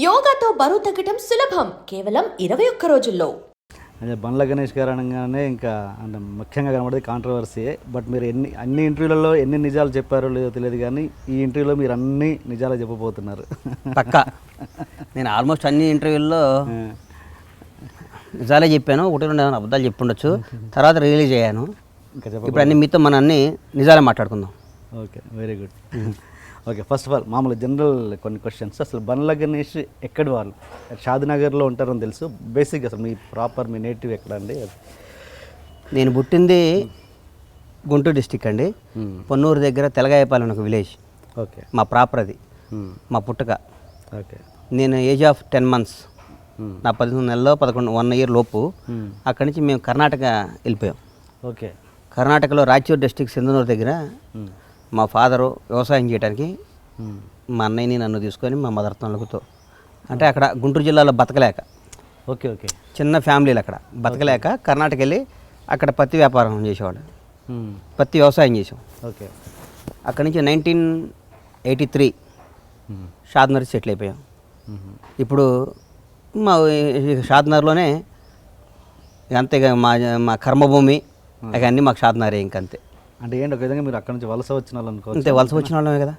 యోగాతో బరువు తగ్గటం సులభం కేవలం 21 రోజుల్లో. అదే బండ్ల గణేష్ గారు అనగానే ఇంకా అంటే ముఖ్యంగా కనబడేది కాంట్రవర్సీయే. బట్ మీరు అన్ని ఇంటర్వ్యూలలో ఎన్ని నిజాలు చెప్పారో లేదో తెలియదు, కానీ ఈ ఇంటర్వ్యూలో మీరు అన్ని నిజాలు చెప్పబోతున్నారు. పక్కా నేను ఆల్మోస్ట్ అన్ని ఇంటర్వ్యూల్లో నిజాలే చెప్పాను, ఒకటి రెండు అబద్ధాలు చెప్పుండొచ్చు, తర్వాత రిలీజ్ అయ్యాను. ఇంకా ఇప్పుడు అన్ని మీతో మన అన్ని నిజాలే మాట్లాడుకుందాం. Okay, very good. Okay, first of all మామూలు జనరల్ కొన్ని క్వశ్చన్స్. అసలు బండ్ల గణేష్ ఎక్కడి వాళ్ళు? షాద్నగర్లో ఉంటారని తెలుసు. బేసిక్ అసలు మీ ప్రాపర్ మీ నేటివ్ ఎక్కడ అండి? నేను పుట్టింది గుంటూరు డిస్టిక్ అండి, పొన్నూరు దగ్గర తెలగాయపాలెం ఒక విలేజ్. ఓకే, మా ప్రాపర్ అది, మా పుట్టుక. ఓకే, నేను ఏజ్ ఆఫ్ 10 months, నా 11 నెలల్లో 1 year లోపు అక్కడి నుంచి మేము కర్ణాటక వెళ్ళిపోయాం. ఓకే, కర్ణాటకలో రాయచూరు డిస్టిక్ సింధనూరు దగ్గర మా ఫాదరు వ్యవసాయం చేయడానికి మా అన్నయ్యని నన్ను తీసుకొని మా మదర్ తల్లితో, అంటే అక్కడ గుంటూరు జిల్లాలో బతకలేక, ఓకే, ఓకే, చిన్న ఫ్యామిలీలు అక్కడ బతకలేక కర్ణాటక వెళ్ళి అక్కడ పత్తి వ్యాపారం చేసేవాడు, పత్తి వ్యవసాయం చేసాం. ఓకే, అక్కడి నుంచి 1983 షాద్నగర్ సెటిల్ అయిపోయాం. ఇప్పుడు మా షాద్నగర్లోనే అంతేగా మా కర్మభూమి అవన్నీ మాకు షాద్నగరే ఇంకంతే. అంటే ఏంటి ఒక విధంగా మీరు అక్కడ నుంచి వలస వచ్చిన వాళ్ళు అనుకో? అంతే, వలస వచ్చిన వాళ్ళమే కదా,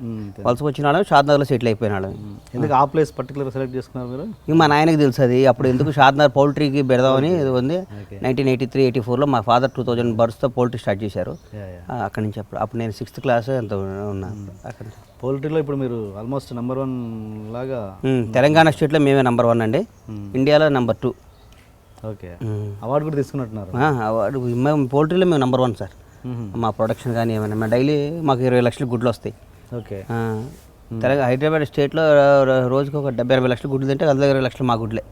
వలస వచ్చిన వాళ్ళమే షాద్నగర్లో సెటిల్ అయిపోయిన వాళ్ళమే. ఎందుకు ఆ ప్లేస్ పర్టికులర్ సెలెక్ట్ చేసుకున్నారు మీరు? ఇక మా నాయనకి తెలుసు అది. అప్పుడు ఎందుకు షాద్నగర్ పౌల్ట్రీకి పెడదామని ఉంది. 1983-84లో మా ఫాదర్ 2000 బర్త్స్తో పౌల్ట్రీ స్టార్ట్ చేశారు. అక్కడి నుంచి అప్పుడు నేను 6th class ఎంత ఉన్నాను. అక్కడ పౌల్ట్రీలో ఇప్పుడు మీరు ఆల్మోస్ట్ నెంబర్ 1 లాగా. తెలంగాణ స్టేట్లో మేమే నెంబర్ 1 అండి, ఇండియాలో నెంబర్ 2. ఓకే, అవార్డు కూడా తీసుకున్నట్టున్నారు. అవార్డు మేము పౌల్ట్రీలో మేము నెంబర్ 1 సార్. మా ప్రొడక్షన్ కానీ ఏమైనా మా డైలీ మాకు 20 లక్షల గుడ్లు వస్తాయి. ఓకే, హైదరాబాద్ స్టేట్లో రోజుకి ఒక 70-80 లక్షల గుడ్లు తింటే అందులో 20 లక్షలు మా గుడ్లే,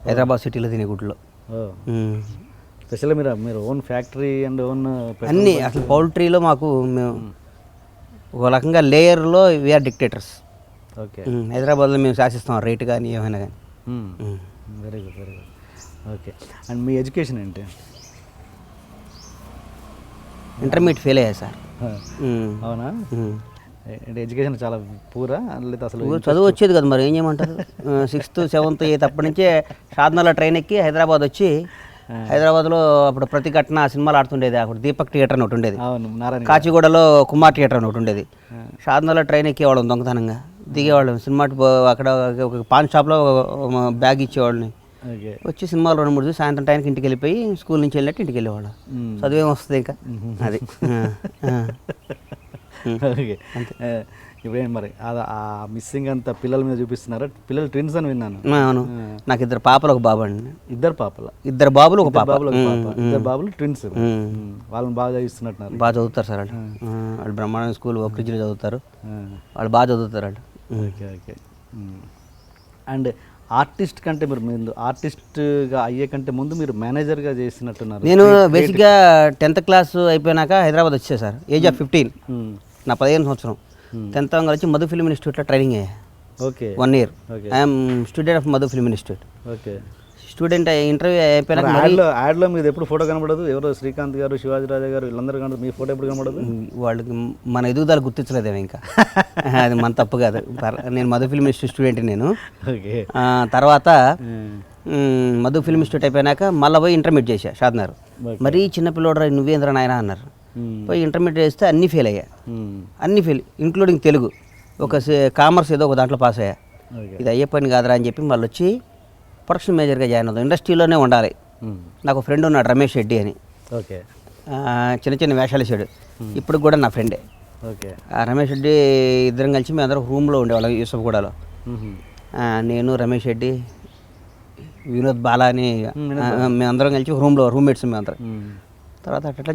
హైదరాబాద్ సిటీలో తినే గుడ్లు. స్పెషల్గా మీరు ఓన్ ఫ్యాక్టరీ అండ్ ఓన్ అన్నీ అసలు పౌల్ట్రీలో మాకు మేము ఒక రకంగా లేయర్లో వీఆర్ డిక్టేటర్స్. ఓకే, హైదరాబాద్లో మేము శాసిస్తాం రేటు కానీ ఏమైనా కానీ. Very good, very good. Okay, and me education ఏంటి? ఇంటర్మీడియట్ ఫెయిల్ అయ్యా సార్. అవునా? అంటే ఎడ్యుకేషన్ చాలా పూరా లేదా? అసలు చదువు వచ్చేది కదా, మరి ఏం చేయమంటారు. 6th, 7th, 8th అప్పటి నుంచే షాద్నగర్లో ట్రైన్ ఎక్కి హైదరాబాద్ వచ్చి, హైదరాబాద్లో అప్పుడు ప్రతిఘటన సినిమాలు ఆడుతుండేది. అప్పుడు దీపక్ థియేటర్ అని ఒకటి ఉండేది, కాచిగూడలో కుమార్ థియేటర్ అని ఒకటి ఉండేది. షాద్నగర్లో ట్రైన్ ఎక్కేవాళ్ళం దొంగతనంగా, దిగేవాళ్ళం. సినిమా అక్కడ ఒక పాన్ షాప్లో బ్యాగ్ ఇచ్చేవాళ్ళని, వచ్చి సినిమాలు 2-3 చూసి సాయంత్రం టైంకి ఇంటికి వెళ్ళిపోయి స్కూల్ నుంచి వెళ్ళినట్టు ఇంటికి వెళ్ళేవాళ్ళం. చదువేం వస్తుంది ఇంకా అది. ఓకే, ఇప్పుడేంటి మరి ఆ మిస్సింగ్ అంతా పిల్లల మీద చూపిస్తున్నారా? పిల్లలు ట్విన్స్ అని విన్నాను. అవును, నాకు 2 పాపలు 1 బాబు అండి. 2 పాపలు? 2 బాబులు 1 పాప. 2 బాబులు ట్విన్స్. వాళ్ళని బాగా చదివిస్తున్నట్టున్నారు. బాగా చదువుతారు సార్ వాళ్ళు. వాళ్ళు బ్రహ్మాండ స్కూల్ ఒక్కరిజిలో చదువుతారు, వాళ్ళు బాగా చదువుతారు వాళ్ళు. Okay, okay. అండ్ ఆర్టిస్ట్ కంటే మీరు ఆర్టిస్ట్గా అయ్యే కంటే ముందు మీరు మేనేజర్గా చేసినట్టున్నారు. నేను బేసిక్గా 10th class అయిపోయినాక హైదరాబాద్ వచ్చేసాను సార్, ఏజ్ ఆఫ్ 15. నా 15 సంవత్సరం 10th వచ్చి మధు ఫిల్మ్ ఇన్స్టిట్యూట్లో ట్రైనింగ్ అయ్యా. Okay, 1 year. I'm student of Madhu film institute. Okay, student interview అయిపోయినాక యాడ్లో మీది ఎప్పుడు ఫోటో కనబడదు? ఎవరో శ్రీకాంత్ గారు, శివాజీ రాజా గారు వీళ్ళందరూ కనబడదు, మీ ఫోటో ఎప్పుడు కనబడదు? వాళ్ళకి మన ఎదుగుదల గుర్తించలేదేమో ఇంకా. అది మన తప్పు కాదు. నేను మధు ఫిల్మ్ ఇన్స్టిట్యూట్ స్టూడెంట్ నేను. ఓకే, తర్వాత మధు ఫిల్మ్ ఇన్స్టిట్యూట్ అయిపోయినాక మళ్ళీ పోయి ఇంటర్మీడియట్ చేశా షాద్నగర్. మరీ చిన్నపిల్లోడరా నువ్వేంద్ర నాయన అన్నారు. పోయి ఇంటర్మీడియట్ చేస్తే అన్నీ ఫెయిల్ అయ్యా, అన్నీ ఫెయిల్, ఇంక్లూడింగ్ తెలుగు. ఒక కామర్స్ ఏదో ఒక దాంట్లో పాస్ అయ్యా. ఇది అయ్యే పని కాదురా అని చెప్పి మళ్ళీ వచ్చి ప్రొడక్షన్ మేనేజర్గా జాయిన్ అవుతాం. ఇండస్ట్రీలోనే ఉండాలి. నాకు ఫ్రెండ్ ఉన్నాడు రమేష్ రెడ్డి అని. ఓకే, చిన్న చిన్న వేషాలు వేసాడు, ఇప్పుడు కూడా నా ఫ్రెండే. ఓకే, రమేష్ రెడ్డి ఇద్దరం కలిసి మేము అందరం రూమ్లో ఉండేవాళ్ళం యూసఫ్గూడలో. నేను రమేష్ రెడ్డి, వినోద్ బాలా అని మేమందరం కలిసి రూమ్లో రూమ్మేట్స్ మేమందరం. తర్వాత అట్లా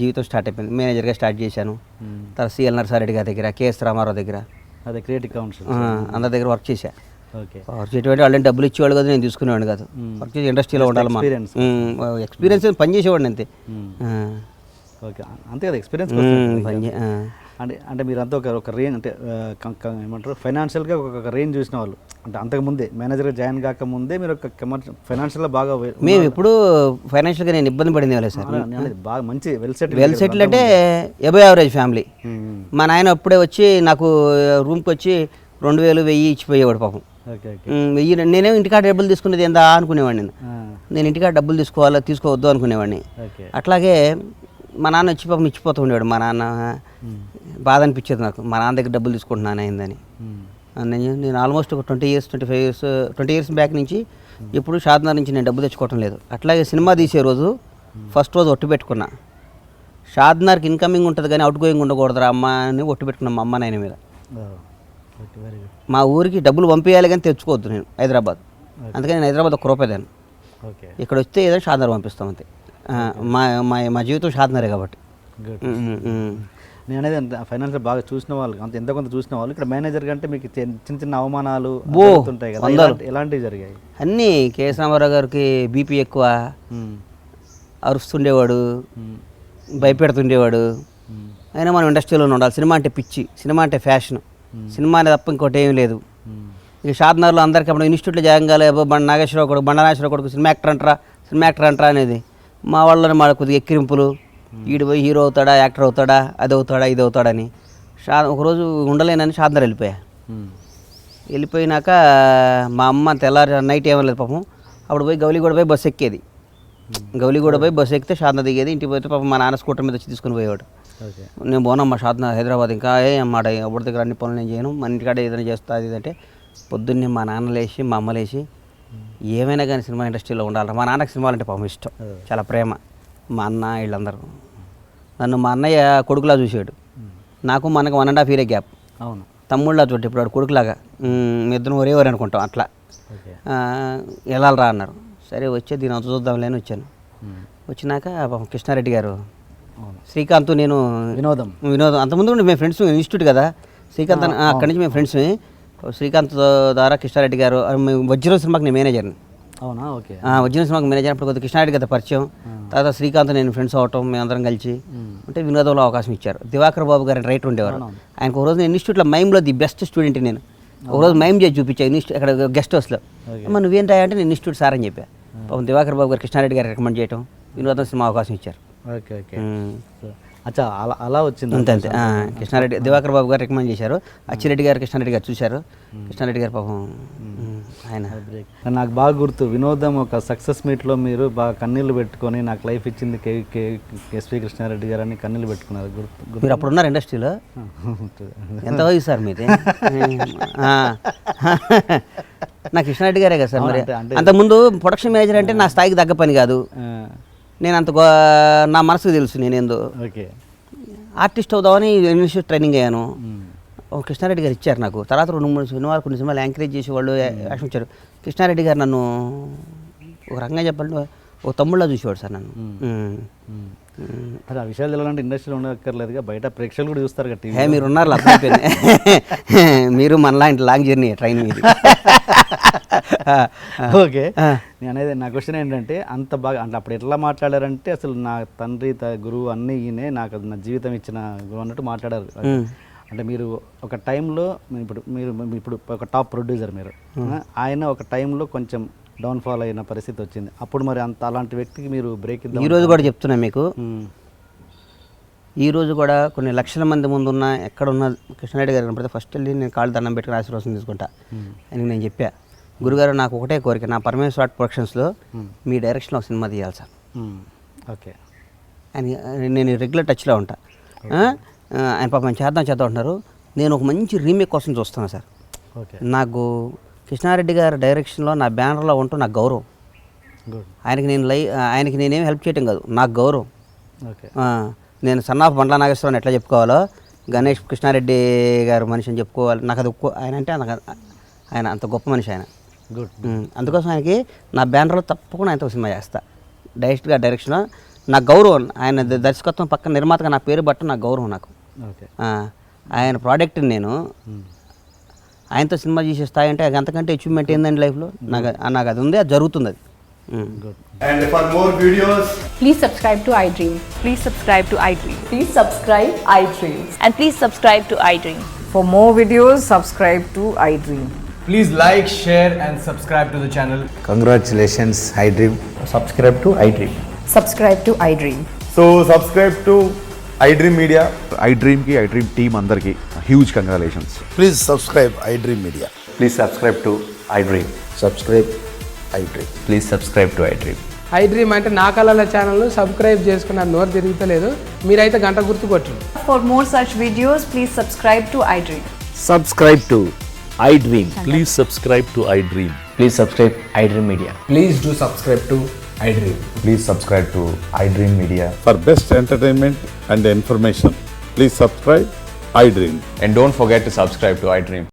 జీవితం స్టార్ట్ అయిపోయింది. మేనేజర్గా స్టార్ట్ చేశాను. తర్వాత సిఎల్ నర్సారెడ్డి గారి దగ్గర, కేఎస్ రామారావు దగ్గర, అదే క్రియేటివ్ కౌన్సిల్ అందరి దగ్గర వర్క్ చేశా. ఓకే, వర్క్ చేయటువంటి వాళ్ళని డబ్బులు ఇచ్చేవాళ్ళు కదా, నేను తీసుకునేవాడిని కాదు. వర్క్ చేసి ఇండస్ట్రీలో ఉండాలి, ఎక్స్పీరియన్స్ పని చేసేవాడిని అంతే. ఓకే, అంతే కదా ఎక్స్పీరియన్స్. అంటే మీరంతా ఒక రేంజ్, అంటే ఏమంటారు, ఫైనాన్షియల్గా ఒక రేంజ్ చూసిన వాళ్ళు. అంటే అంతకుముందే మేనేజర్గా జాయిన్ కాకముందే మీరు ఒక కమర్షియల్ ఫైనాన్షియల్గా బాగా. మేము ఎప్పుడు ఫైనాన్షియల్గా నేను ఇబ్బంది పడింది వాళ్ళే సార్. బాగా మంచి వెల్ సెటిల్ అంటే ఎబో యావరేజ్ ఫ్యామిలీ. మా నాయన అప్పుడే వచ్చి నాకు రూమ్కి వచ్చి 2000, 1000 ఇచ్చిపోయేవాడు పాపం. Okay okay. నేనేం ఇంటికాడ డబ్బులు తీసుకునేది ఏందా అనుకునేవాడిని. నేను ఇంటికాడ డబ్బులు తీసుకోవద్దు అనుకునేవాడిని. ఓకే. అట్లాగే మా నాన్న వచ్చి పాపం ఇచ్చిపోతూ ఉండేవాడు. మా నాన్న బాధ అనిపించేది నాకు, మా నాన్న దగ్గర డబ్బులు తీసుకుంటున్నాను అయిందని. నేను ఆల్మోస్ట్ ఒక 20 ఇయర్స్ బ్యాక్ నుంచి ఎప్పుడు షాద్నగర్ నుంచి నేను డబ్బు తెచ్చుకోవటం లేదు. అట్లాగే సినిమా తీసే రోజు ఫస్ట్ రోజు ఒట్టు పెట్టుకున్నా, షాద్నగర్కి ఇన్కమింగ్ ఉంటుంది కానీ అవుట్ గోయింగ్ ఉండకూడదురా అమ్మ అని ఒట్టు పెట్టుకున్నాం మా అమ్మ నాయన మీద. Very good. మా ఊరికి డబ్బులు పంపించాలి కానీ తెచ్చుకోవద్దు నేను హైదరాబాద్. అందుకని నేను హైదరాబాద్ 1 రూపాయి దాన్ని, ఓకే. ఇక్కడ వస్తే ఏదో షాద్నగర్ పంపిస్తాం అంతే. మా మా జీవితం షాద్నగరే కాబట్టి. గుడ్. నేను అనేది ఫైనాన్షియల్ బాగా చూసిన వాళ్ళు, అంత ఎంత కొంత చూసిన వాళ్ళు, ఇక్కడ మేనేజర్ కంటే మీకు చిన్న చిన్న అవమానాలు ఉంటాయి కదా, ఎలాంటివి జరిగాయి? అన్నీ కేఎస్ రామారావు గారికి బీపీ ఎక్కువ, అరుస్తుండేవాడు, భయపెడుతుండేవాడు. అయినా మనం ఇండస్ట్రీలోనే ఉండాలి. సినిమా అంటే పిచ్చి, సినిమా అంటే ఫ్యాషన్, సినిమా అనేది తప్ప ఇంకోటి ఏమీ లేదు. ఇక షాద్నగర్లో అందరికీ అప్పుడు ఇన్స్టిట్యూట్లో జాయిన్ కాలే, నాగేశ్వరరావు కొడుకు, నాగేశ్వరరావు కొడుకు సినిమా యాక్టర్ అంటారా అనేది మా వాళ్ళని మా కొద్దిగా ఎక్కిరింపులు. ఈడు పోయి హీరో అవుతాడా, యాక్టర్ అవుతాడా, అది అవుతాడా, ఇది అవుతాడని. ఒకరోజు ఉండలేనని షాద్నగర్ వెళ్ళిపోయినాక మా అమ్మ తెల్లారి నైట్ ఏమలేదు పాపం. అప్పుడు పోయి గౌలిగూడ పోయి బస్సు ఎక్కేది. గౌలిగూడ పోయి బస్సు ఎక్కితే షాద్నగర్ దిగేది. ఇంటికి పోతే పాపం మా నాన్న స్కూటర్ మీద వచ్చి తీసుకుని పోయేవాడు. నేను పోనమ్మా షాద్నగర్ హైదరాబాద్, ఇంకా అమ్మాట ఎవరి దగ్గర అన్ని పనులు నేను చేయను, మన ఇంటికాడ ఏదైనా చేస్తా అది అంటే. పొద్దున్నే మా నాన్న లేచి మా అమ్మ లేచి ఏమైనా కానీ సినిమా ఇండస్ట్రీలో ఉండాలి. మా నాన్నకి సినిమాలు అంటే పాపం ఇష్టం, చాలా ప్రేమ. మా అన్న వీళ్ళందరూ నన్ను మా అన్నయ్య కొడుకులా చూసాడు. నాకు మనకు 1.5 year గ్యాప్. అవును. తమ్ముళ్ళ చోటు ఇప్పుడు వాడు కొడుకులాగా, మీ ఇద్దరు ఒరేవారు అనుకుంటాం అట్లా. వెళ్ళాలరా అన్నారు. సరే వచ్చే దీని అంత చూద్దాంలే అని వచ్చాను. వచ్చినాక కృష్ణారెడ్డి గారు, శ్రీకాంత్, నేను వినోదం అంతకుముందు మేము ఫ్రెండ్స్, ఇన్స్టిట్యూట్ కదా శ్రీకాంత్, అక్కడి నుంచి మేము ఫ్రెండ్స్. శ్రీకాంత్ ద్వారా కృష్ణారెడ్డి గారు, వజ్రం సినిమాకి నేను మేనేజర్ని. అవునా? ఓకే. వజ్రం సినిమాకి మేనేజర్. అప్పుడు కొద్దిగా కృష్ణారెడ్డి గారి పరిచయం. తర్వాత శ్రీకాంత్ నేను ఫ్రెండ్స్ అవటం, మేమందరం కలిసి అంటే వినోదంలో అవకాశం ఇచ్చారు. దివాకర్ బాబు గారు రైటర్ ఉండేవారు. ఆయనకు ఒక రోజు నేను ఇన్స్టిట్యూట్లో మైమ్లో ది బెస్ట్ స్టూడెంట్ నేను. ఒకరోజు మైమ్ చేసి చూపించాను అక్కడ గెస్ట్ హౌస్లో. అమ్మ నువ్వేం రాయా అంటే నేను ఇన్స్టిట్యూట్ సార్ అని చెప్పా. దివాకర్ బాబు గారు కృష్ణారెడ్డి గారు రికమెండ్ చేయడం, వినోదం సినిమా అవకాశం ఇచ్చారు. Okay okay. అచ్చా, అలా వచ్చింది. అంతే. కృష్ణారెడ్డి, దివాకర్ బాబు గారు రికమెండ్ చేశారు. అచ్చిరెడ్డి గారు, కృష్ణారెడ్డి గారు చూశారు. కృష్ణారెడ్డి గారు పాపం ఆయన. నాకు బాగా గుర్తు, వినోదం ఒక సక్సెస్ మీట్లో మీరు బాగా కన్నీళ్ళు పెట్టుకొని నాకు లైఫ్ ఇచ్చింది ఎస్వి కృష్ణారెడ్డి గారు అని కన్నీళ్ళు పెట్టుకున్నారు. గుర్తు. మీరు అప్పుడు ఉన్నారు ఇండస్ట్రీలో? ఎంత వయసు సార్ మీది? నా కృష్ణారెడ్డి గారే కదా సార్. మరి అంతకుముందు ప్రొడక్షన్ మేనేజర్ అంటే నా స్థాయికి తగ్గ పని కాదు. నేను అంత నా మనసుకు తెలుసు నేనేందో. ఓకే. ఆర్టిస్ట్ అవుదామని ఇన్స్టిట్యూట్ ట్రైనింగ్ అయ్యాను. కృష్ణారెడ్డి గారు ఇచ్చారు నాకు. తర్వాత 2-3 సినిమాలు, కొన్ని సినిమాలు యాంకరేజ్ చేసి వాళ్ళు యాక్షన్ ఇచ్చారు. కృష్ణారెడ్డి గారు నన్ను ఒక రకంగా చెప్పాలంటే ఒక తమ్ముళ్ళ చూసేవాడు సార్ నన్ను. మరి ఆ విషయాలు తెలాలంటే ఇండస్ట్రీలో ఉండక్కర్లేదుగా, బయట ప్రేక్షకులు కూడా చూస్తారు కదా. మీరు ఉన్నారు అర్థమైపోయింది. మీరు మనలాంటి లాంగ్ జర్నీ ట్రైన్ మీద. ఓకే. నేను అనేది, నా క్వశ్చన్ ఏంటంటే, అంత బాగా అంటే అప్పుడు ఎట్లా మాట్లాడారంటే అసలు నా తండ్రి గురువు అన్నీ ఈయనే, నాకు నా జీవితం ఇచ్చిన గురువు అన్నట్టు మాట్లాడారు. అంటే మీరు ఒక టైంలో ఇప్పుడు ఒక టాప్ ప్రొడ్యూసర్ మీరు, ఆయన ఒక టైంలో కొంచెం డౌన్ఫాల్ అయిన పరిస్థితి వచ్చింది. అప్పుడు మరి అలాంటి వ్యక్తికి మీరు బ్రేక్ ఇద్దాం. ఈరోజు కూడా చెప్తున్నా మీకు, ఈరోజు కూడా కొన్ని లక్షల మంది ముందు ఉన్న ఎక్కడున్న కృష్ణారెడ్డి గారు కనపడితే ఫస్ట్ వెళ్ళి నేను కాళ్ళు దండం పెట్టుకుని ఆశీర్వాదం తీసుకుంటా అని నేను చెప్పా. గురుగారు నాకు ఒకటే కోరిక, నా పరమేశ్వర ఆర్ట్ ప్రొడక్షన్స్లో మీ డైరెక్షన్లో ఒక సినిమా తీయాలి సార్. ఓకే. అని నేను రెగ్యులర్ టచ్లో ఉంటా. ఆయన పాపం చేద్దాం అంటున్నారు. నేను ఒక మంచి రీమేక్ కోసం చూస్తున్నాను సార్. ఓకే. నాకు కృష్ణారెడ్డి గారి డైరెక్షన్లో నా బ్యానర్లో ఉంటూ నాకు గౌరవం. ఆయనకి నేనేం హెల్ప్ చేయటం కాదు, నాకు గౌరవం. ఓకే. నేను సన్నాఫ్ బండ్ల నాగేశ్వరరావు ఎట్లా చెప్పుకోవాలో గణేష్ కృష్ణారెడ్డి గారు మనిషి అని చెప్పుకోవాలి. నాకు అది ఆయన అంటే ఆయన అంత గొప్ప మనిషి ఆయన. గుడ్. అందుకోసం ఆయనకి నా బ్యానర్లో తప్పకుండా ఆయనతో సినిమా చేస్తా. డైరెక్ట్గా డైరెక్షన్ నాకు గౌరవం. ఆయన దర్శకత్వం పక్కన నిర్మాతగా నా పేరు బట్ట నాకు గౌరవం. నాకు ఆయన ప్రోడక్ట్ని నేను ఆయనతో సినిమా చేసే స్థాయి అంటే అంతకంటే అచీవ్మెంట్ ఏందండి లైఫ్లో. నాకు అది ఉంది, అది జరుగుతుంది. అది And for more videos, please subscribe to iDream. Please subscribe to iDream. Please subscribe iDream. And please subscribe to iDream. For more videos, subscribe to iDream. please like, share and subscribe to the channel. Congratulations, iDream. Subscribe to iDream. Subscribe to iDream. So subscribe to iDream Media. iDream ki iDream team andarki huge congratulations. Please subscribe iDream Media. Please subscribe to iDream. Subscribe iDream. Please subscribe to iDream. I dream అంటే నా కళల channel subscribe చేసుకున్న నోరు తిరుగుతలేదు, మీరైతే గంట గుర్తు కొట్టండి. For more such videos, please subscribe to iDream. Subscribe to iDream. Please subscribe to iDream. Please subscribe iDream Media. Please do subscribe to iDream. Please subscribe to iDream Media. For best entertainment and information, please subscribe iDream. And don't forget to subscribe to iDream.